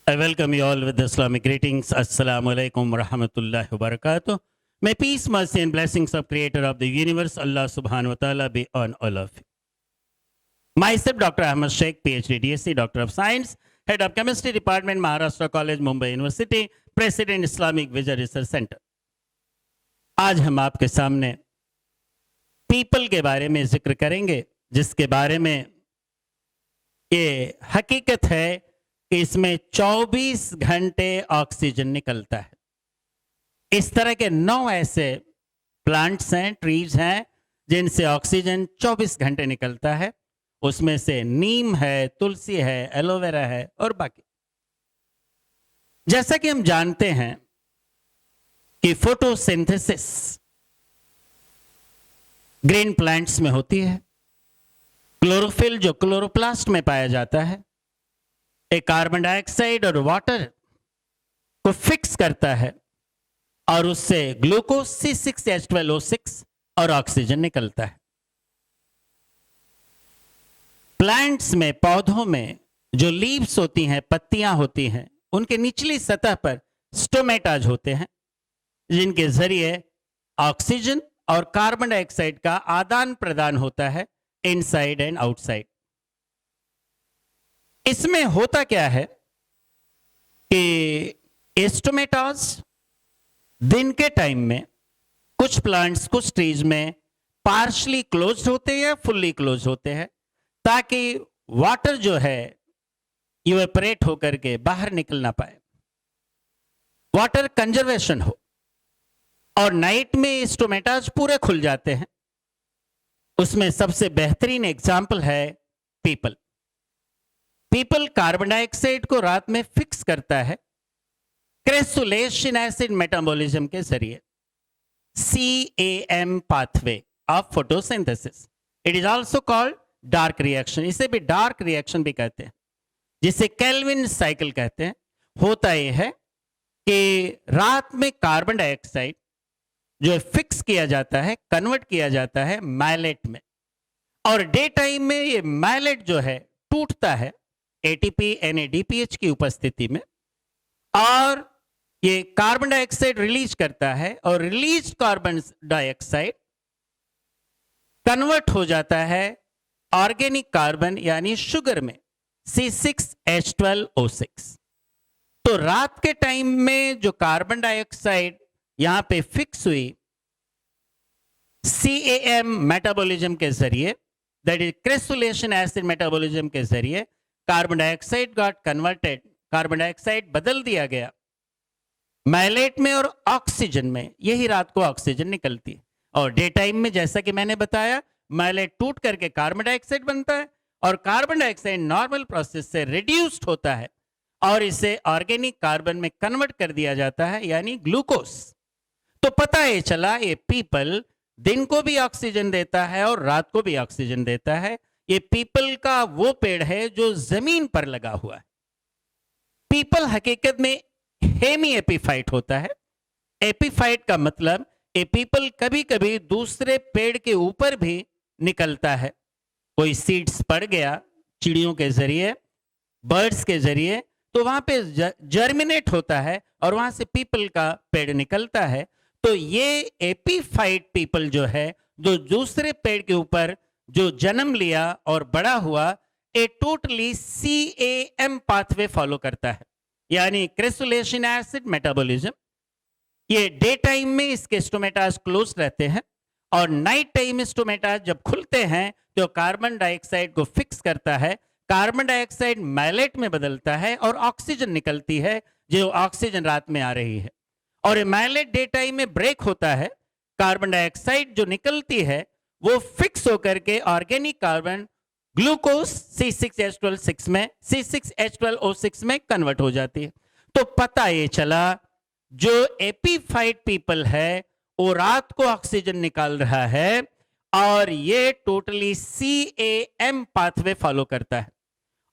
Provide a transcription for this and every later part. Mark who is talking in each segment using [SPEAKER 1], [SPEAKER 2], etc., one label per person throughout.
[SPEAKER 1] I welcome you all with the Islamic greetings. Assalamu alaikum wa rahmatullahi wa barakatuh. May peace, mercy, and blessings of Creator of the universe, Allah subhanahu wa ta'ala, be on all of you. Myself, Dr. Ahmad Sheikh, PhD, DSc, Doctor of Science, Head of Chemistry Department, Maharashtra College, Mumbai University, President, Islamic Vision Research Center. आज हम आपके सामने people के बारे में जिक्र करेंगे, जिसके बारे में ये हकीकत है कि इसमें 24 घंटे ऑक्सीजन निकलता है। इस तरह के 9 ऐसे प्लांट्स हैं, ट्रीज हैं, जिनसे ऑक्सीजन 24 घंटे निकलता है। उसमें से नीम है, तुलसी है, एलोवेरा है और बाकी। जैसा कि हम जानते हैं कि फोटोसिंथेसिस ग्रीन प्लांट्स में होती है। क्लोरोफिल जो क्लोरोप्लास्ट में पाया जाता है, एक कार्बन डाइऑक्साइड और वाटर को फिक्स करता है और उससे ग्लूकोज C6H12O6 और ऑक्सीजन निकलता है। प्लांट्स में, पौधों में जो लीव्स होती हैं, पत्तियां होती हैं, उनके निचली सतह पर स्टोमेटाज होते हैं, जिनके जरिए ऑक्सीजन और कार्बन डाइऑक्साइड का आदान प्रदान होता है इनसाइड एंड आउटसाइड। इसमें होता क्या है कि स्टोमेटाज दिन के टाइम में कुछ प्लांट्स, कुछ ट्रीज में पार्शली क्लोज्ड होते हैं या फुल्ली क्लोज होते हैं, ताकि वाटर जो है इवेपोरेट होकर के बाहर निकल ना पाए, वाटर कंजर्वेशन हो। और नाइट में स्टोमेटाज पूरे खुल जाते हैं। उसमें सबसे बेहतरीन एग्जाम्पल है पीपल। पीपल कार्बन डाइऑक्साइड को रात में फिक्स करता है क्रेसुलेशन एसिड मेटाबॉलिज्म के जरिए, CAM pathway of photosynthesis. It is also called dark reaction. इसे भी डार्क रिएक्शन भी कहते हैं, जिसे केल्विन साइकिल कहते हैं। होता यह है कि रात में कार्बन डाइऑक्साइड जो फिक्स किया जाता है, कन्वर्ट किया जाता है मैलेट में, और डे टाइम में ये मैलेट जो है टूटता है ATP NADPH की उपस्थिति में, और ये कार्बन डाइऑक्साइड रिलीज करता है, और रिलीज कार्बन डाइऑक्साइड कन्वर्ट हो जाता है ऑर्गेनिक कार्बन यानी शुगर में, C6H12O6। तो रात के टाइम में जो कार्बन डाइऑक्साइड यहां पे फिक्स हुई CAM मेटाबॉलिज्म के जरिए, दैट इज क्रेसुलेशन एसिड मेटाबॉलिज्म के जरिए, carbon dioxide got converted, carbon dioxide बदल दिया गया मैलेट में और ऑक्सीजन में। यही रात को ऑक्सीजन निकलती है। और डे टाइम में जैसा कि मैंने बताया, मैलेट टूट करके कार्बन डाइऑक्साइड बनता है, और कार्बन डाइऑक्साइड नॉर्मल प्रोसेस से रिड्यूस्ड होता है और इसे ऑर्गेनिक कार्बन में कन्वर्ट कर दिया जाता है, यानी ग्लूकोज। तो पता है चला ये पीपल दिन को भी ऑक्सीजन देता है और रात को भी ऑक्सीजन देता है। ये पीपल का वो पेड़ है जो जमीन पर लगा हुआ है। पीपल हकीकत में हेमी एपीफाइट होता है। एपीफाइट का मतलब ये पीपल कभी कभी दूसरे पेड़ के ऊपर भी निकलता है। कोई सीड्स पड़ गया चिड़ियों के जरिए, बर्ड्स के जरिए, तो वहां पे जर्मिनेट होता है और वहां से पीपल का पेड़ निकलता है। तो ये एपीफाइट पीपल जो है, जो दूसरे पेड़ के ऊपर जो जन्म लिया और बड़ा हुआ, ये टोटली CAM पाथवे फॉलो करता है, यानी क्रेसुलेशन एसिड मेटाबॉलिज्म। ये डे टाइम में इसके स्टोमेटाज क्लोज रहते हैं, और नाइट टाइम स्टोमेटाज जब खुलते हैं तो कार्बन डाइऑक्साइड को फिक्स करता है, कार्बन डाइऑक्साइड मैलेट में बदलता है और ऑक्सीजन निकलती है, जो ऑक्सीजन रात में आ रही है। और मैलेट डे टाइम में ब्रेक होता है, कार्बन डाइऑक्साइड जो निकलती है वो फिक्स होकर के ऑर्गेनिक कार्बन ग्लूकोज C6H12O6 में कन्वर्ट हो जाती है। तो पता ये चला जो एपीफाइट पीपल है वो रात को ऑक्सीजन निकाल रहा है, और ये टोटली CAM पाथवे फॉलो करता है।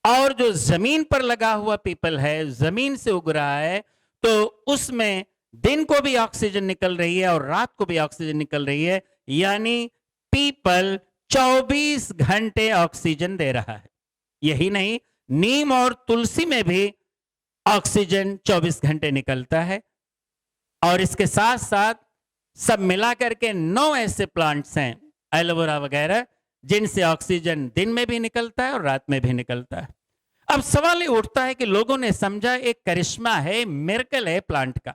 [SPEAKER 1] और जो जमीन पर लगा हुआ पीपल है, जमीन से उग रहा है, तो उसमें दिन को भी ऑक्सीजन निकल रही है और रात को भी ऑक्सीजन निकल रही है, यानी पीपल 24 घंटे ऑक्सीजन दे रहा है। यही नहीं, नीम और तुलसी में भी ऑक्सीजन 24 घंटे निकलता है, और इसके साथ साथ सब मिला करके 9 ऐसे प्लांट्स हैं, एलोवेरा वगैरह, जिनसे ऑक्सीजन दिन में भी निकलता है और रात में भी निकलता है। अब सवाल ये उठता है कि लोगों ने समझा एक करिश्मा है, मिरेकल है प्लांट का।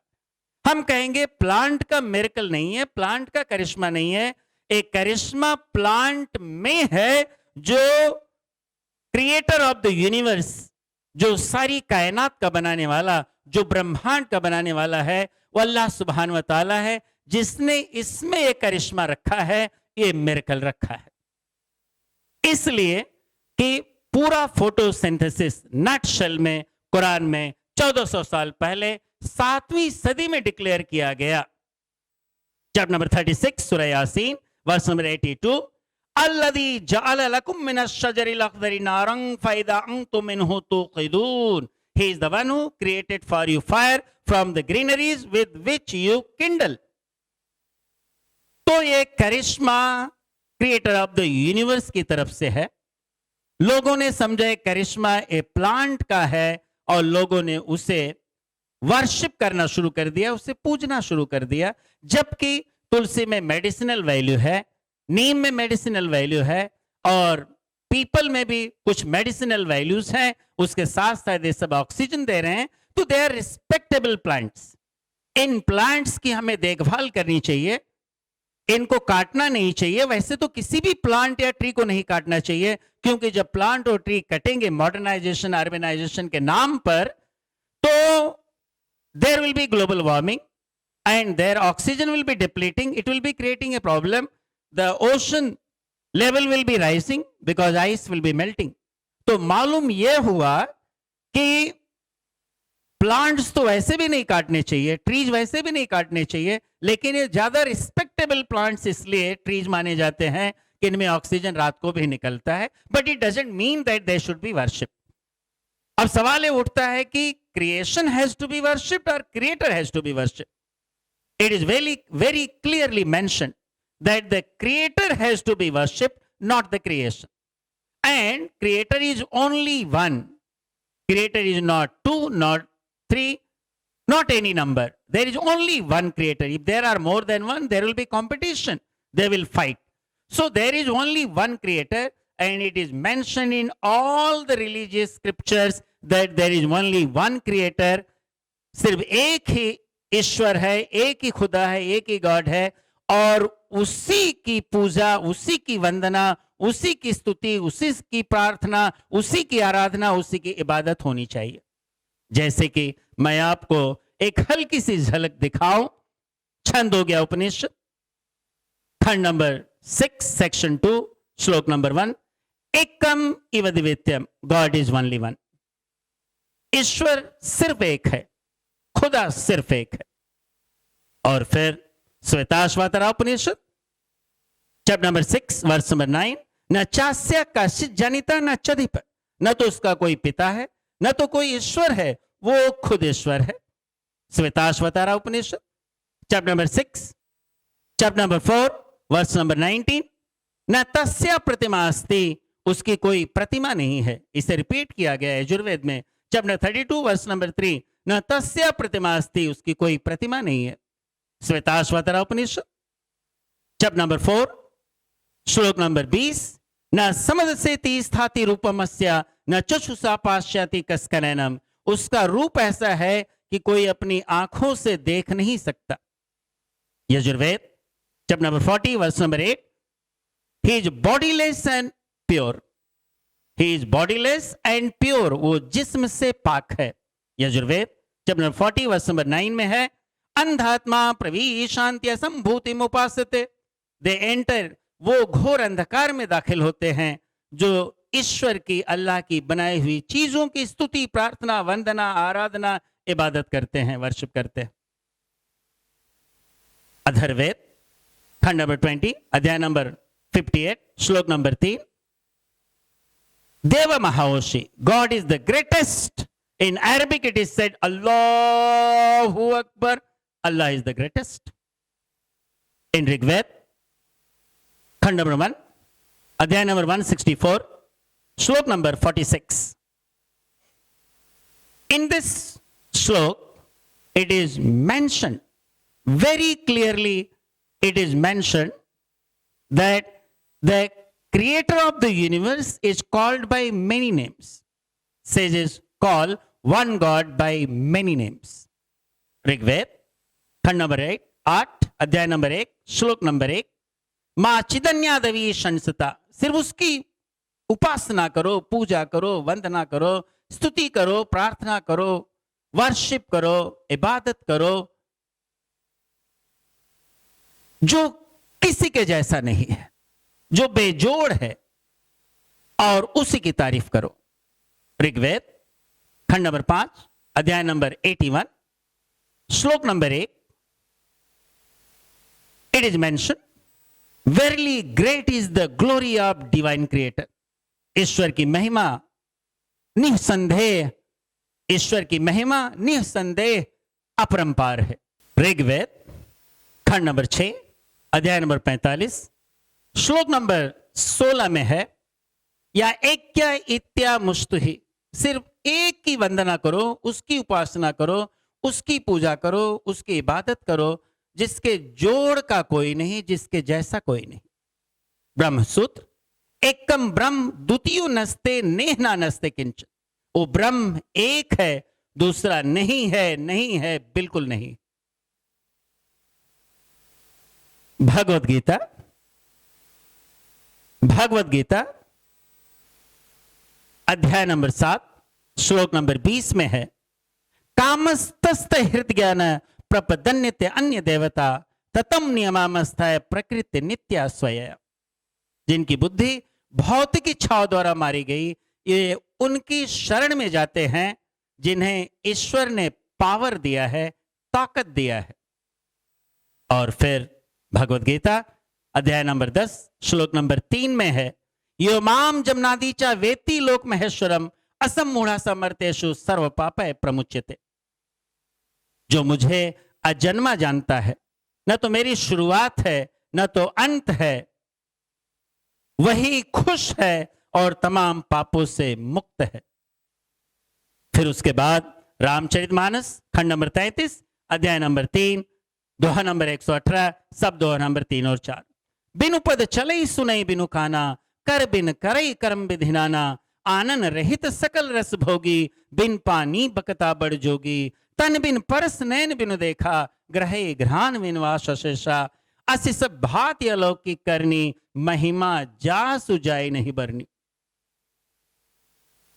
[SPEAKER 1] हम कहेंगे प्लांट का मिरेकल नहीं है, प्लांट का करिश्मा नहीं है, एक करिश्मा प्लांट में है, जो क्रिएटर ऑफ द यूनिवर्स, जो सारी कायनात का बनाने वाला, जो ब्रह्मांड का बनाने वाला है, वो अल्लाह सुब्हान व तआला है, जिसने इसमें एक करिश्मा रखा है, ये मिरेकल रखा है। इसलिए कि पूरा फोटोसिंथेसिस नटशेल में कुरान में 1400 साल पहले 7वीं सदी में डिक्लेयर किया गया। चैप्टर नंबर 36 सूरह यासीन वर्स नंबर 82, अल्लज़ी जअल लकुम मिनश शजरिल अख़ज़रि नारन फ़इज़ा अंतुम मिन्हु तूक़िदून, he is the one who created for you fire from the greeneries with which you kindle. तो ये करिश्मा क्रिएटर ऑफ द यूनिवर्स की तरफ से है। लोगों ने समझा करिश्मा ए प्लांट का है, और लोगों ने उसे वर्शिप करना शुरू कर दिया, उसे पूजना शुरू कर दिया। जबकि तुलसी में मेडिसिनल वैल्यू है, नीम में मेडिसिनल वैल्यू है, और पीपल में भी कुछ मेडिसिनल वैल्यूज हैं, उसके साथ साथ ये सब ऑक्सीजन दे रहे हैं, तो दे आर रिस्पेक्टेबल प्लांट्स। इन प्लांट्स की हमें देखभाल करनी चाहिए, इनको काटना नहीं चाहिए। वैसे तो किसी भी प्लांट या ट्री को नहीं काटना चाहिए, क्योंकि जब प्लांट और ट्री कटेंगे मॉडर्नाइजेशन अर्बनाइजेशन के नाम पर, तो there will be global warming and their oxygen will be depleting, it will be creating a problem, the ocean level will be rising because ice will be melting. तो मालूम यह हुआ कि प्लांट्स तो वैसे भी नहीं काटने चाहिए, ट्रीज वैसे भी नहीं काटने चाहिए, लेकिन ये ज्यादा रिस्पेक्टेबल प्लांट्स इसलिए ट्रीज माने जाते हैं कि इनमें ऑक्सीजन रात को भी निकलता है, but it doesn't mean that they should be worship. अब सवाल ये उठता है कि creation has to be worshipped और creator has to be worshipped. It is very clearly mentioned that the creator has to be worshipped, not the creation, and creator is only one. Creator is not two, not three, not any number. There is only one creator. If there are more than one, there will be competition. They will fight. So there is only one creator, and it is mentioned in all the religious scriptures that there is only one creator. सिर्फ एक ही ईश्वर है, एक ही खुदा है, एक ही God है, और उसी की पूजा, उसी की वंदना, उसी की स्तुति, उसी की प्रार्थना, उसी की आराधना, उसी की इबादत होनी चाहिए। जैसे कि मैं आपको एक हल्की सी झलक दिखाऊं, छंदोग्य उपनिषद खंड नंबर 6 सेक्शन 2 श्लोक नंबर 1, एकम इव द्वितीयम, गॉड इज ओनली वन। ईश्वर सिर्फ एक है, खुदा सिर्फ एक है। और फिर श्वेताश्वतरा Upanishad chapter number 6 verse number 9, न चास्य कश्चित् जनिता न चधिप, न तो उसका कोई पिता है, न तो कोई ईश्वर है, वो खुद ईश्वर है। Shvetashvatara Upanishad chapter number 6 chapter number 4 verse number 19, न तस्य प्रतिमा अस्ति, उसकी कोई प्रतिमा नहीं है। इसे रिपीट किया गया है यजुर्वेद में चैप्टर 32 वर्स नंबर 3, न तस्य प्रतिमा अस्ति, उसकी कोई प्रतिमा नहीं है। श्वेताश्वतरा उपनिषद चैप्टर नंबर 4 श्लोक नंबर 20, न समदसेति स्थाति रूपमस्य न चक्षुषा पाश्याति कस्कनैनम, उसका रूप ऐसा है कि कोई अपनी आंखों से देख नहीं सकता। Yajurveda chapter number 40 verse number 8, he is bodyless and pure, he is bodyless and pure, वो जिस्म से पाक है। Yajurveda chapter number 40 verse number 9 में है, अंधात्मा प्रविशान्त्य संभूतिम उपासते, दे एंटर, वो घोर अंधकार में दाखिल होते हैं जो ईश्वर की, अल्लाह की बनाई हुई चीजों की स्तुति, प्रार्थना, वंदना, आराधना, इबादत करते हैं, वर्शिप करते हैं। अथर्ववेद खंड नंबर 20 अध्याय नंबर 58 श्लोक नंबर 3, देव महाओशी, God is the greatest. In Arabic it is said Allahu Akbar, Allah is the greatest. In Rigved खंड नंबर 1 अध्याय नंबर 164 श्लोक number 46, In this slok, it is mentioned very clearly, it is mentioned that the creator of the universe is called by many names. Sages call one God by many names. Rigveda खंड number 8 अध्याय number 1 श्लोक number 1, मां चिदन्यादवी शंसता, सिर्फ उसकी उपासना करो, पूजा करो, वंदना करो, स्तुति करो, प्रार्थना करो, वर्शिप करो, इबादत करो, जो किसी के जैसा नहीं है, जो बेजोड़ है, और उसी की तारीफ करो. ऋग्वेद खंड नंबर 5 अध्याय नंबर 81 श्लोक number 1, it is mention, verily great is the glory of divine creator. ईश्वर की महिमा निसंदेह, ईश्वर की महिमा निसंदेह अपरंपार है. ऋग्वेद खंड नंबर 6 अध्याय नंबर 45 श्लोक नंबर 16 में है, या एक्या इत्या मुस्तुहि, सिर्फ एक की वंदना करो, उसकी उपासना करो, उसकी पूजा करो, उसकी इबादत करो, जिसके जोड़ का कोई नहीं, जिसके जैसा कोई नहीं. ब्रह्मसूत्र, एकम ब्रह्म द्वितीयो नस्ते नेहना नस्ते किंचन. वो ब्रह्म एक है, दूसरा नहीं है, नहीं है, बिल्कुल नहीं. भगवत गीता, भगवत गीता अध्याय नंबर 7 श्लोक नंबर 20 में है, कामस्तस्त हृदय ज्ञान प्रपदन्यते अन्य देवता ततम नियमामस्थाय प्रकृति नित्या स्वय. जिनकी बुद्धि भौतिक इच्छाओं द्वारा मारी गई, ये उनकी शरण में जाते हैं जिन्हें ईश्वर ने पावर दिया है, ताकत दिया है. और फिर भगवत गीता अध्याय नंबर 10 श्लोक नंबर 3 में है, यो माम जमनादीचा वेति लोक महेश्वरम असमूढ़ा समर्थेषु सर्व पापय प्रमुच्यते. जो मुझे अजन्मा जानता है, न तो मेरी शुरुआत है न तो अंत है, वही खुश है और तमाम पापों से मुक्त है. फिर उसके बाद रामचरितमानस खंड नंबर 33 अध्याय नंबर 3 दोहा नंबर 118 सब दोहा नंबर 3 और 4. बिनु पद चलई सुनई बिनु खाना, कर बिन करई कर्म विधिनाना, आनन रहित सकल रस भोगी, बिन पानी बकता बड़ जोगी, तन बिन परस नैन बिनु देखा, ग्रहे घ्राण बिन वास शेषा, असी सब भांति अलौकिक करनी, महिमा जा सुजाई नहीं बरनी.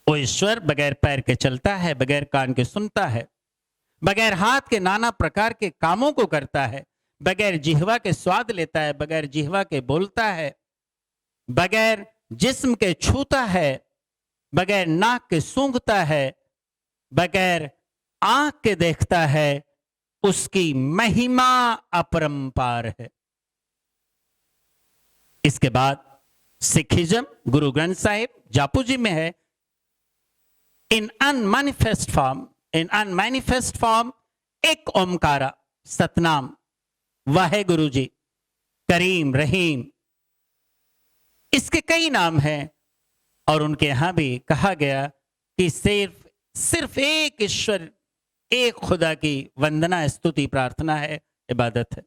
[SPEAKER 1] वो ईश्वर बगैर पैर के चलता है, बगैर कान के सुनता है, बगैर हाथ के नाना प्रकार के कामों को करता है, बगैर जिह्वा के स्वाद लेता है, बगैर जिह्वा के बोलता है, बगैर जिस्म के छूता है, बगैर नाक के सूंघता है, बगैर आंख के देखता है. उसकी महिमा अपरंपार है. इसके बाद सिखिज्म गुरु ग्रंथ साहिब जापू जी में है, इन अनमैनिफेस्ट फॉर्म एक ओमकारा सतनाम वाहे जी करीम रहीम, इसके कई नाम हैं. और उनके यहां भी कहा गया कि सिर्फ एक ईश्वर, एक खुदा की वंदना, स्तुति, प्रार्थना है, इबादत है.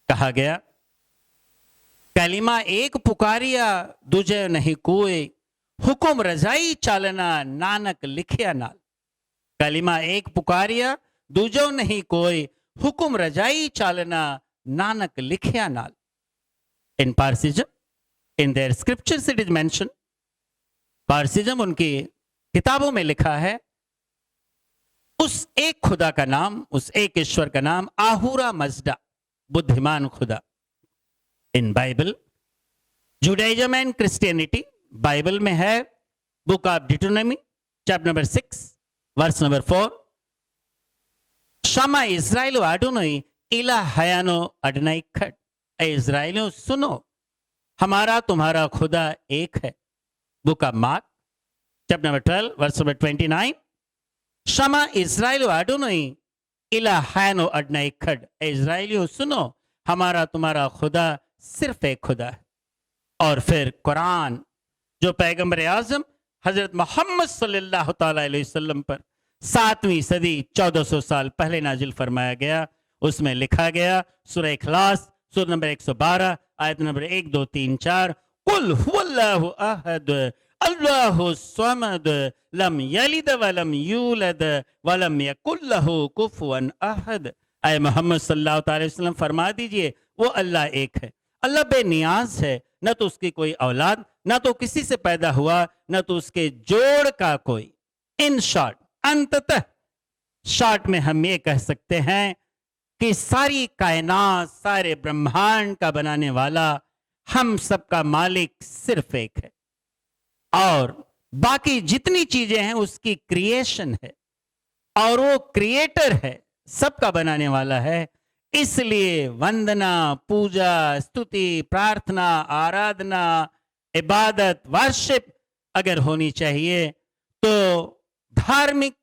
[SPEAKER 1] कहा गया, कलिमा एक पुकारिया दूजे नहीं कोई, हुकुम रजाई चालना नानक लिखिया नाल. कलिमा एक पुकारिया दूजो नहीं कोई, हुकुम रजाई चालना नानक लिखिया नाल. In Parsism, in their scriptures it is mention. Parsism उनकी किताबों में लिखा है, उस एक खुदा का नाम, उस एक ईश्वर का नाम आहूरा मजदा, बुद्धिमान खुदा. In Bible, Judaism and Christianity, Bible में है book of Deuteronomy chapter number 6 verse number 4, शमा इज़राइलो आडोनोई इला हयानो अडनाई खट. इज़राइलियों सुनो, हमारा तुम्हारा खुदा एक है. Book of Mark chapter number 12 verse number 29, शमा इज़राइलो आडोनोई इला हयानो अडनाई खट. इज़राइलियों सुनो, हमारा तुम्हारा खुदा सिर्फ एक खुदा है. और फिर कुरान, जो पैगंबर आजम हजरत मोहम्मद सल्लल्लाहु ताला अलैहि वसल्लम पर 7वीं सदी 1400 साल पहले नाजिल फरमाया गया। उसमें लिखा गया, सूरह इखलास सूरह नंबर 112 आयत नंबर 1 2 3 4, कुल हुवल्लाहु अहद अल्लाहु समद लम यलिद वलम यूलद वलम यकुल लहू कुफुवन अहद। आए मोहम्मद सल्लल्लाहु अलैहि वसल्लम फरमा दीजिए, वो अल्लाह एक है, अल्लाह बेनियाज है, न तो उसकी कोई औलाद, न तो किसी से पैदा हुआ, न तो उसके जोड़ का कोई। इन शॉर्ट, अंततः शॉर्ट में हम ये कह सकते हैं कि सारी कायनात, सारे ब्रह्मांड का बनाने वाला, हम सबका मालिक सिर्फ एक है, और बाकी जितनी चीजें हैं उसकी क्रिएशन है, और वो क्रिएटर है, सबका बनाने वाला है। इसलिए वंदना, पूजा, स्तुति, प्रार्थना, आराधना, इबादत, वर्शिप अगर होनी चाहिए तो धार्मिक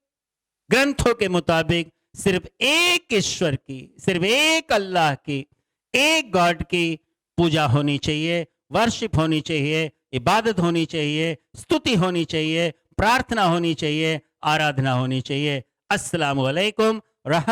[SPEAKER 1] ग्रंथों के मुताबिक सिर्फ एक ईश्वर की, सिर्फ एक अल्लाह की, एक गॉड की पूजा होनी चाहिए, वर्शिप होनी चाहिए, इबादत होनी चाहिए, स्तुति होनी चाहिए, प्रार्थना होनी चाहिए, आराधना होनी चाहिए। अस्सलामु अलैकुम रहमतुल्लाह।